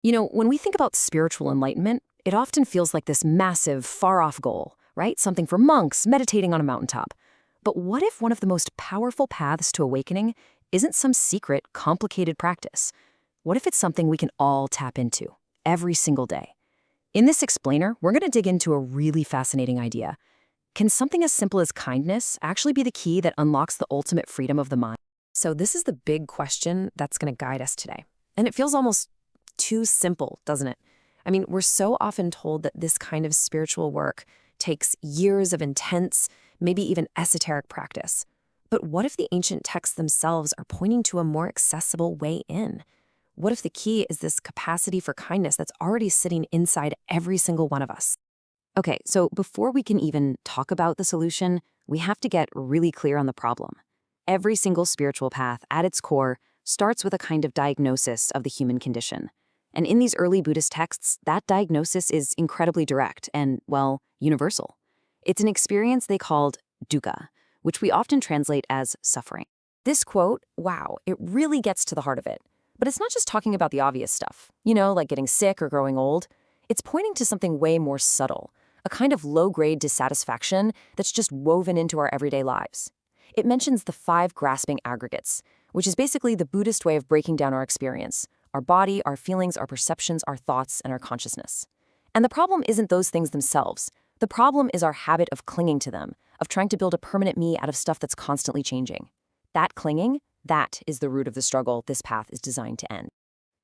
When we think about spiritual enlightenment, it often feels like this massive, far-off goal, right? Something for monks meditating on a mountaintop. But what if one of the most powerful paths to awakening isn't some secret, complicated practice? What if it's something we can all tap into every single day? In this explainer, we're going to dig into a really fascinating idea. Can something as simple as kindness actually be the key that unlocks the ultimate freedom of the mind? So this is the big question that's going to guide us today. And it feels almost too simple, doesn't it? I mean, we're so often told that this kind of spiritual work takes years of intense, maybe even esoteric practice. But what if the ancient texts themselves are pointing to a more accessible way in? What if the key is this capacity for kindness that's already sitting inside every single one of us? Okay, so before we can even talk about the solution, we have to get really clear on the problem. Every single spiritual path, at its core, starts with a kind of diagnosis of the human condition. And in these early Buddhist texts, that diagnosis is incredibly direct and, well, universal. It's an experience they called dukkha, which we often translate as suffering. This quote, wow, it really gets to the heart of it. But it's not just talking about the obvious stuff, like getting sick or growing old. It's pointing to something way more subtle, a kind of low-grade dissatisfaction that's just woven into our everyday lives. It mentions the 5 grasping aggregates, which is basically the Buddhist way of breaking down our experience, our body, our feelings, our perceptions, our thoughts, and our consciousness. And the problem isn't those things themselves. The problem is our habit of clinging to them, of trying to build a permanent me out of stuff that's constantly changing. That clinging, that is the root of the struggle this path is designed to end.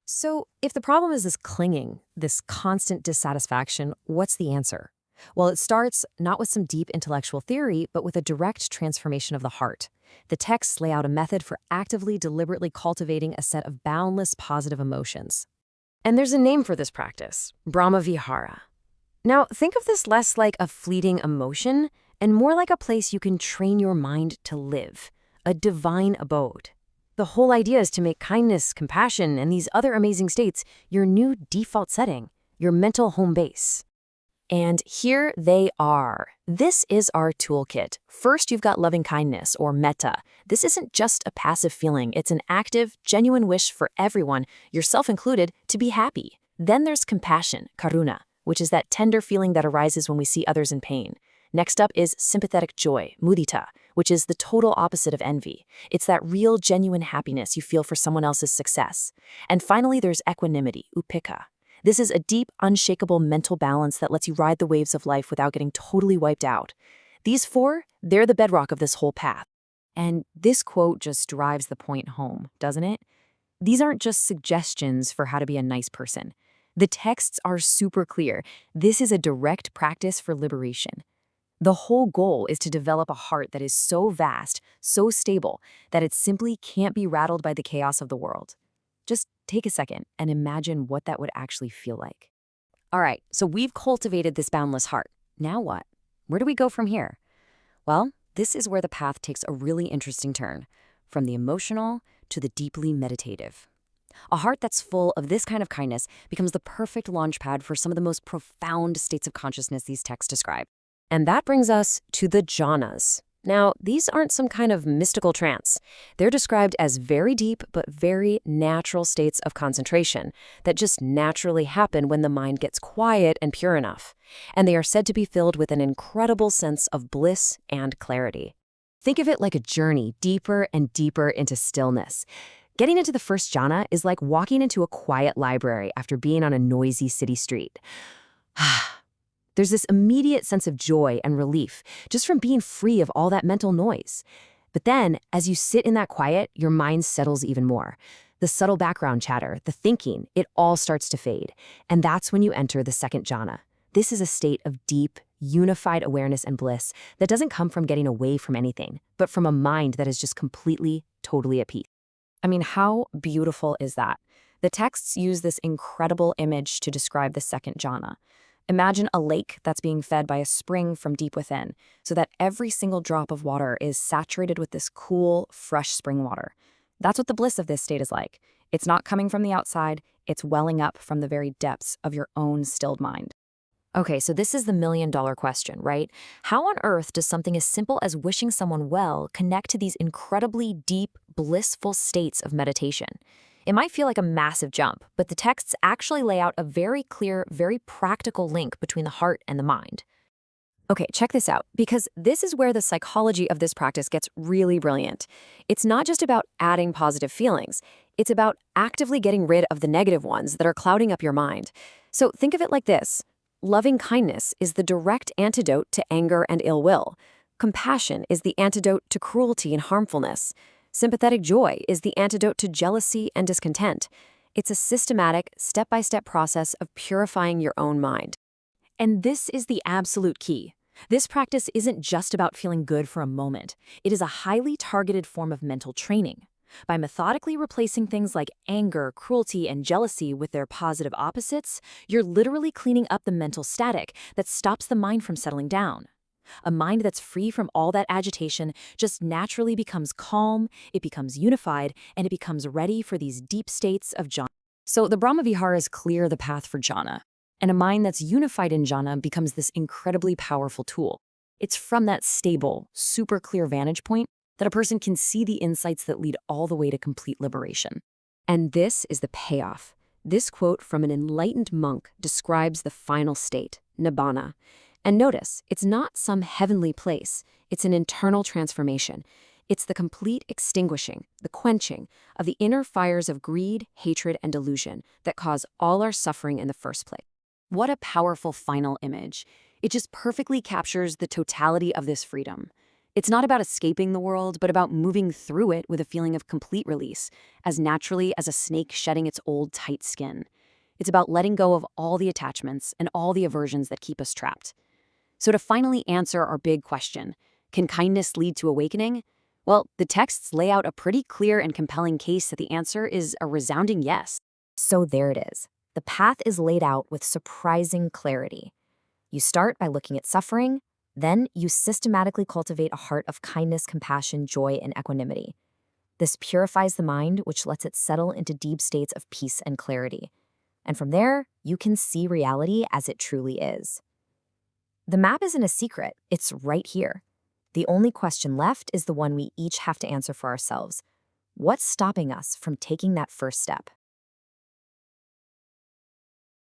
So, if the problem is this clinging, this constant dissatisfaction, what's the answer? Well, it starts not with some deep intellectual theory, but with a direct transformation of the heart. The texts lay out a method for actively, deliberately cultivating a set of boundless positive emotions. And there's a name for this practice, Brahmavihara. Now, think of this less like a fleeting emotion and more like a place you can train your mind to live, a divine abode. The whole idea is to make kindness, compassion, and these other amazing states your new default setting, your mental home base. And here they are. This is our toolkit. First, you've got loving kindness, or metta. This isn't just a passive feeling. It's an active, genuine wish for everyone, yourself included, to be happy. Then there's compassion, karuna, which is that tender feeling that arises when we see others in pain. Next up is sympathetic joy, mudita, which is the total opposite of envy. It's that real, genuine happiness you feel for someone else's success. And finally, there's equanimity, upekkha. This is a deep, unshakable mental balance that lets you ride the waves of life without getting totally wiped out. These 4, they're the bedrock of this whole path. And this quote just drives the point home, doesn't it? These aren't just suggestions for how to be a nice person. The texts are super clear. This is a direct practice for liberation. The whole goal is to develop a heart that is so vast, so stable, that it simply can't be rattled by the chaos of the world. Just take a second and imagine what that would actually feel like. All right, so we've cultivated this boundless heart. Now what? Where do we go from here? Well, this is where the path takes a really interesting turn, from the emotional to the deeply meditative. A heart that's full of this kind of kindness becomes the perfect launchpad for some of the most profound states of consciousness these texts describe. And that brings us to the jhanas. Now, these aren't some kind of mystical trance. They're described as very deep but very natural states of concentration that just naturally happen when the mind gets quiet and pure enough. And they are said to be filled with an incredible sense of bliss and clarity. Think of it like a journey deeper and deeper into stillness. Getting into the first jhana is like walking into a quiet library after being on a noisy city street. There's this immediate sense of joy and relief just from being free of all that mental noise. But then, as you sit in that quiet, your mind settles even more. The subtle background chatter, the thinking, it all starts to fade. And that's when you enter the second jhana. This is a state of deep, unified awareness and bliss that doesn't come from getting away from anything, but from a mind that is just completely, totally at peace. I mean, how beautiful is that? The texts use this incredible image to describe the second jhana. Imagine a lake that's being fed by a spring from deep within, so that every single drop of water is saturated with this cool, fresh spring water. That's what the bliss of this state is like. It's not coming from the outside, it's welling up from the very depths of your own stilled mind. Okay, so this is the million-dollar question, right? How on earth does something as simple as wishing someone well connect to these incredibly deep, blissful states of meditation? It might feel like a massive jump, but the texts actually lay out a very clear, very practical link between the heart and the mind. Okay, check this out, because this is where the psychology of this practice gets really brilliant. It's not just about adding positive feelings. It's about actively getting rid of the negative ones that are clouding up your mind. So think of it like this. Loving kindness is the direct antidote to anger and ill will. Compassion is the antidote to cruelty and harmfulness. Sympathetic joy is the antidote to jealousy and discontent. It's a systematic, step-by-step process of purifying your own mind. And this is the absolute key. This practice isn't just about feeling good for a moment. It is a highly targeted form of mental training. By methodically replacing things like anger, cruelty, and jealousy with their positive opposites, you're literally cleaning up the mental static that stops the mind from settling down. A mind that's free from all that agitation just naturally becomes calm, it becomes unified, and it becomes ready for these deep states of jhana. So the Brahmaviharas clear the path for jhana. And a mind that's unified in jhana becomes this incredibly powerful tool. It's from that stable, super clear vantage point that a person can see the insights that lead all the way to complete liberation. And this is the payoff. This quote from an enlightened monk describes the final state, nibbana. And notice, it's not some heavenly place. It's an internal transformation. It's the complete extinguishing, the quenching of the inner fires of greed, hatred, and delusion that cause all our suffering in the first place. What a powerful final image. It just perfectly captures the totality of this freedom. It's not about escaping the world, but about moving through it with a feeling of complete release, as naturally as a snake shedding its old tight skin. It's about letting go of all the attachments and all the aversions that keep us trapped. So to finally answer our big question, can kindness lead to awakening? Well, the texts lay out a pretty clear and compelling case that the answer is a resounding yes. So there it is. The path is laid out with surprising clarity. You start by looking at suffering, then you systematically cultivate a heart of kindness, compassion, joy, and equanimity. This purifies the mind, which lets it settle into deep states of peace and clarity. And from there, you can see reality as it truly is. The map isn't a secret, it's right here. The only question left is the one we each have to answer for ourselves. What's stopping us from taking that first step?